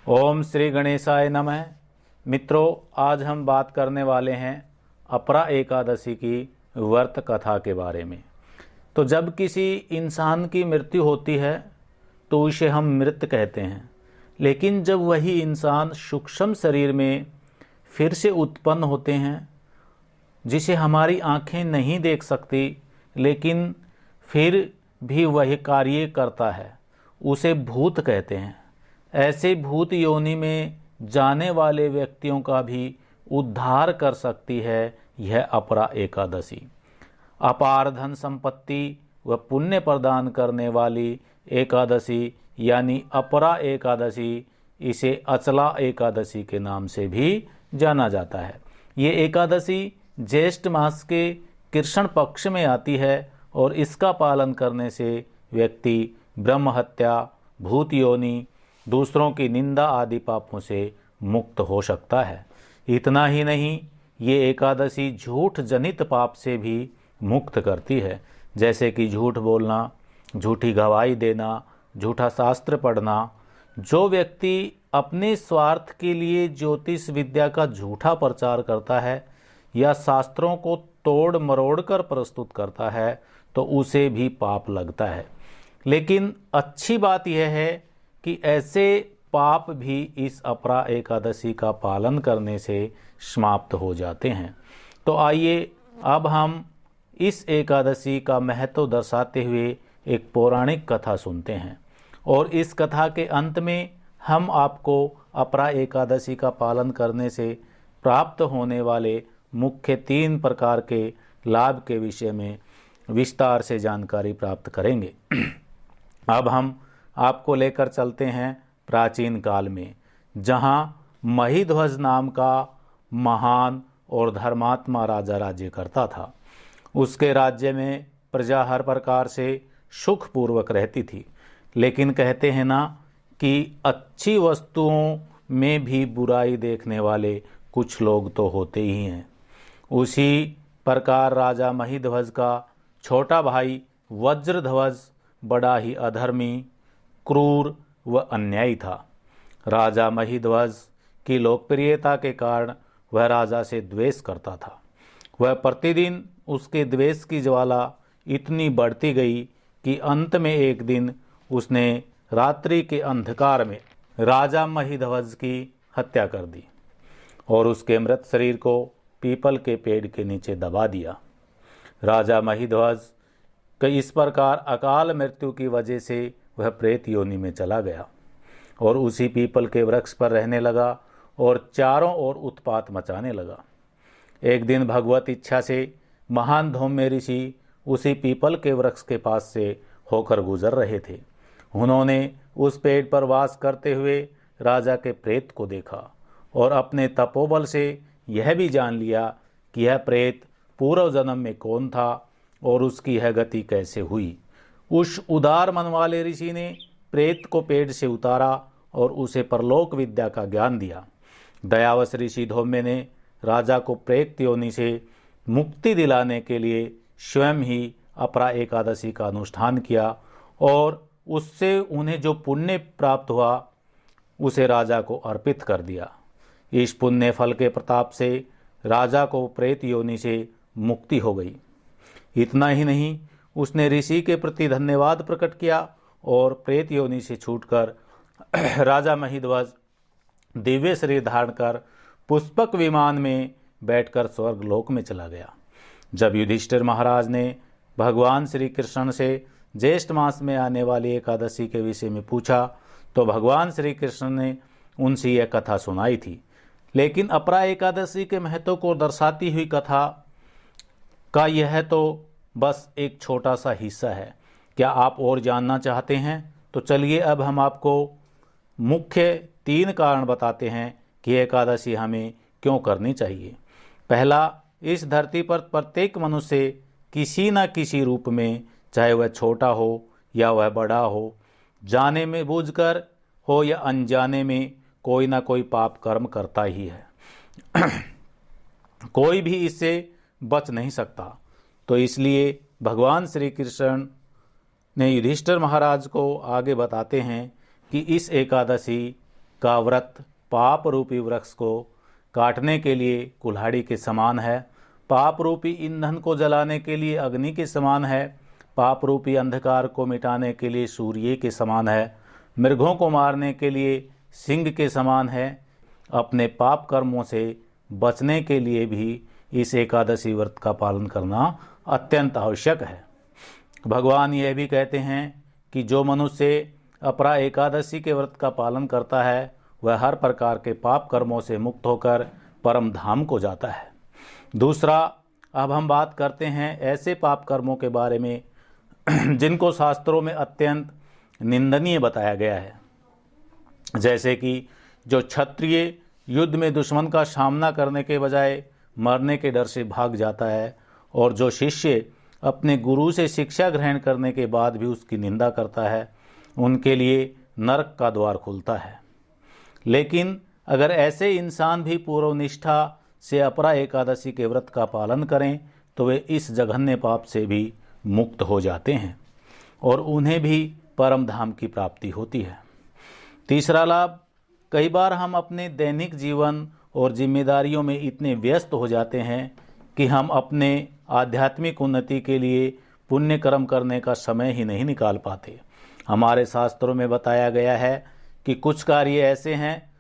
ओम श्री गणेशाय नमः। मित्रों, आज हम बात करने वाले हैं अपरा एकादशी की व्रत कथा के बारे में। तो जब किसी इंसान की मृत्यु होती है तो उसे हम मृत कहते हैं, लेकिन जब वही इंसान सूक्ष्म शरीर में फिर से उत्पन्न होते हैं, जिसे हमारी आंखें नहीं देख सकती लेकिन फिर भी वह कार्य करता है, उसे भूत कहते हैं। ऐसे भूत योनि में जाने वाले व्यक्तियों का भी उद्धार कर सकती है यह अपरा एकादशी। अपार धन संपत्ति व पुण्य प्रदान करने वाली एकादशी यानी अपरा एकादशी, इसे अचला एकादशी के नाम से भी जाना जाता है। ये एकादशी ज्येष्ठ मास के कृष्ण पक्ष में आती है और इसका पालन करने से व्यक्ति ब्रह्म हत्या, भूत योनि, दूसरों की निंदा आदि पापों से मुक्त हो सकता है। इतना ही नहीं, ये एकादशी झूठ जनित पाप से भी मुक्त करती है, जैसे कि झूठ बोलना, झूठी गवाही देना, झूठा शास्त्र पढ़ना। जो व्यक्ति अपने स्वार्थ के लिए ज्योतिष विद्या का झूठा प्रचार करता है या शास्त्रों को तोड़ मरोड़ कर प्रस्तुत करता है तो उसे भी पाप लगता है। लेकिन अच्छी बात यह है कि ऐसे पाप भी इस अपरा एकादशी का पालन करने से समाप्त हो जाते हैं। तो आइए अब हम इस एकादशी का महत्व दर्शाते हुए एक पौराणिक कथा सुनते हैं, और इस कथा के अंत में हम आपको अपरा एकादशी का पालन करने से प्राप्त होने वाले मुख्य 3 प्रकार के लाभ के विषय में विस्तार से जानकारी प्राप्त करेंगे। अब हम आपको लेकर चलते हैं प्राचीन काल में, जहाँ महिध्वज नाम का महान और धर्मात्मा राजा राज्य करता था। उसके राज्य में प्रजा हर प्रकार से सुखपूर्वक रहती थी, लेकिन कहते हैं ना कि अच्छी वस्तुओं में भी बुराई देखने वाले कुछ लोग तो होते ही हैं। उसी प्रकार राजा महिध्वज का छोटा भाई वज्रध्वज बड़ा ही अधर्मी, क्रूर व अन्यायी था। राजा महिध्वज की लोकप्रियता के कारण वह राजा से द्वेष करता था। वह प्रतिदिन उसके द्वेष की ज्वाला इतनी बढ़ती गई कि अंत में एक दिन उसने रात्रि के अंधकार में राजा महिध्वज की हत्या कर दी और उसके मृत शरीर को पीपल के पेड़ के नीचे दबा दिया। राजा महिध्वज के इस प्रकार अकाल मृत्यु की वजह से वह प्रेत योनि में चला गया और उसी पीपल के वृक्ष पर रहने लगा और चारों ओर उत्पात मचाने लगा। एक दिन भगवत इच्छा से महान धौम्य ऋषि उसी पीपल के वृक्ष के पास से होकर गुजर रहे थे। उन्होंने उस पेड़ पर वास करते हुए राजा के प्रेत को देखा और अपने तपोबल से यह भी जान लिया कि यह प्रेत पूर्व जन्म में कौन था और उसकी यह गति कैसे हुई। उस उदार मन वाले ऋषि ने प्रेत को पेड़ से उतारा और उसे परलोक विद्या का ज्ञान दिया। दयावश ऋषि धौम्य ने राजा को प्रेत योनि से मुक्ति दिलाने के लिए स्वयं ही अपरा एकादशी का अनुष्ठान किया और उससे उन्हें जो पुण्य प्राप्त हुआ उसे राजा को अर्पित कर दिया। इस पुण्य फल के प्रताप से राजा को प्रेत योनि से मुक्ति हो गई। इतना ही नहीं, उसने ऋषि के प्रति धन्यवाद प्रकट किया और प्रेत योनि से छूटकर राजा महिध्वज दिव्य शरीर धारण कर पुष्पक विमान में बैठकर स्वर्ग लोक में चला गया। जब युधिष्ठिर महाराज ने भगवान श्री कृष्ण से ज्येष्ठ मास में आने वाली एकादशी के विषय में पूछा तो भगवान श्री कृष्ण ने उनसे यह कथा सुनाई थी। लेकिन अपरा एकादशी के महत्व को दर्शाती हुई कथा का यह तो बस एक छोटा सा हिस्सा है। क्या आप और जानना चाहते हैं? तो चलिए अब हम आपको मुख्य 3 कारण बताते हैं कि एकादशी हमें क्यों करनी चाहिए। पहला, इस धरती पर प्रत्येक मनुष्य किसी न किसी रूप में, चाहे वह छोटा हो या वह बड़ा हो, जाने में बूझकर हो या अनजाने में, कोई ना कोई पाप कर्म करता ही है। कोई भी इससे बच नहीं सकता। तो इसलिए भगवान श्री कृष्ण ने युधिष्ठिर महाराज को आगे बताते हैं कि इस एकादशी का व्रत पाप रूपी वृक्ष को काटने के लिए कुल्हाड़ी के समान है, पाप रूपी ईंधन को जलाने के लिए अग्नि के समान है, पाप रूपी अंधकार को मिटाने के लिए सूर्य के समान है, मृगों को मारने के लिए सिंह के समान है। अपने पाप कर्मों से बचने के लिए भी इस एकादशी व्रत का पालन करना अत्यंत आवश्यक है। भगवान यह भी कहते हैं कि जो मनुष्य अपरा एकादशी के व्रत का पालन करता है वह हर प्रकार के पाप कर्मों से मुक्त होकर परम धाम को जाता है। दूसरा, अब हम बात करते हैं ऐसे पाप कर्मों के बारे में जिनको शास्त्रों में अत्यंत निंदनीय बताया गया है, जैसे कि जो क्षत्रिय युद्ध में दुश्मन का सामना करने के बजाय मरने के डर से भाग जाता है, और जो शिष्य अपने गुरु से शिक्षा ग्रहण करने के बाद भी उसकी निंदा करता है, उनके लिए नरक का द्वार खुलता है। लेकिन अगर ऐसे इंसान भी पूर्व निष्ठा से अपरा एकादशी के व्रत का पालन करें तो वे इस जघन्य पाप से भी मुक्त हो जाते हैं और उन्हें भी परम धाम की प्राप्ति होती है। तीसरा लाभ, कई बार हम अपने दैनिक जीवन और जिम्मेदारियों में इतने व्यस्त हो जाते हैं कि हम अपने आध्यात्मिक उन्नति के लिए पुण्य कर्म करने का समय ही नहीं निकाल पाते। हमारे शास्त्रों में बताया गया है कि कुछ कार्य ऐसे हैं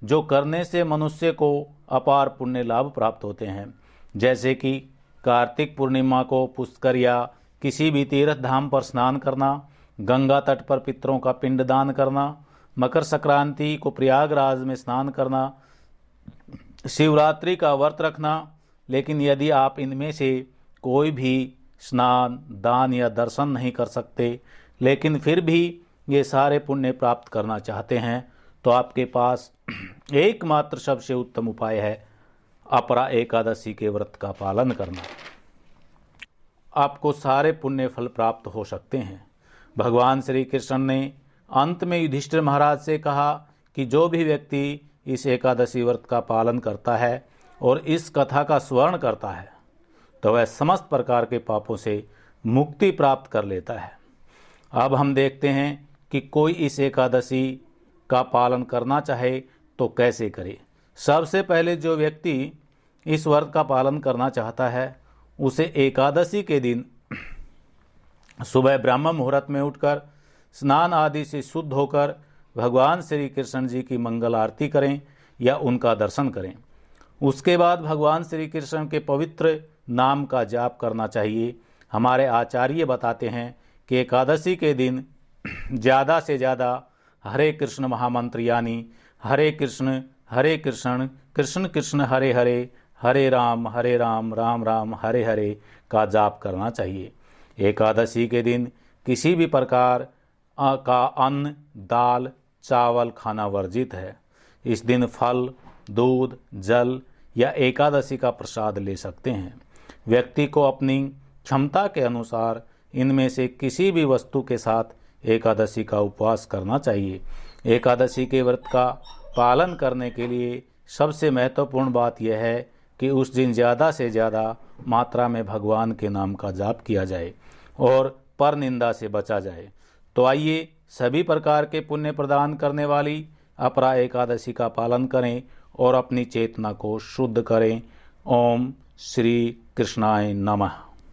जो करने से मनुष्य को अपार पुण्य लाभ प्राप्त होते हैं, जैसे कि कार्तिक पूर्णिमा को पुष्कर या किसी भी तीर्थ धाम पर स्नान करना, गंगा तट पर पितरों का पिंडदान करना, मकर संक्रांति को प्रयागराज में स्नान करना, शिवरात्रि का व्रत रखना। लेकिन यदि आप इनमें से कोई भी स्नान, दान या दर्शन नहीं कर सकते, लेकिन फिर भी ये सारे पुण्य प्राप्त करना चाहते हैं, तो आपके पास एकमात्र सबसे उत्तम उपाय है अपरा एकादशी के व्रत का पालन करना। आपको सारे पुण्य फल प्राप्त हो सकते हैं। भगवान श्री कृष्ण ने अंत में युधिष्ठिर महाराज से कहा कि जो भी व्यक्ति इस एकादशी व्रत का पालन करता है और इस कथा का स्मरण करता है तो वह समस्त प्रकार के पापों से मुक्ति प्राप्त कर लेता है। अब हम देखते हैं कि कोई इस एकादशी का पालन करना चाहे तो कैसे करे। सबसे पहले जो व्यक्ति इस व्रत का पालन करना चाहता है उसे एकादशी के दिन सुबह ब्राह्मण मुहूर्त में उठकर स्नान आदि से शुद्ध होकर भगवान श्री कृष्ण जी की मंगल आरती करें या उनका दर्शन करें। उसके बाद भगवान श्री कृष्ण के पवित्र नाम का जाप करना चाहिए। हमारे आचार्य बताते हैं कि एकादशी के दिन ज़्यादा से ज़्यादा हरे कृष्ण महामंत्र यानी हरे कृष्ण कृष्ण कृष्ण हरे हरे, हरे राम राम राम हरे हरे का जाप करना चाहिए। एकादशी के दिन किसी भी प्रकार का अन्न, दाल, चावल खाना वर्जित है। इस दिन फल, दूध, जल या एकादशी का प्रसाद ले सकते हैं। व्यक्ति को अपनी क्षमता के अनुसार इनमें से किसी भी वस्तु के साथ एकादशी का उपवास करना चाहिए। एकादशी के व्रत का पालन करने के लिए सबसे महत्वपूर्ण बात यह है कि उस दिन ज़्यादा से ज़्यादा मात्रा में भगवान के नाम का जाप किया जाए और पर निंदा से बचा जाए। तो आइए सभी प्रकार के पुण्य प्रदान करने वाली अपरा एकादशी का पालन करें और अपनी चेतना को शुद्ध करें। ओम श्री कृष्णाय नमः।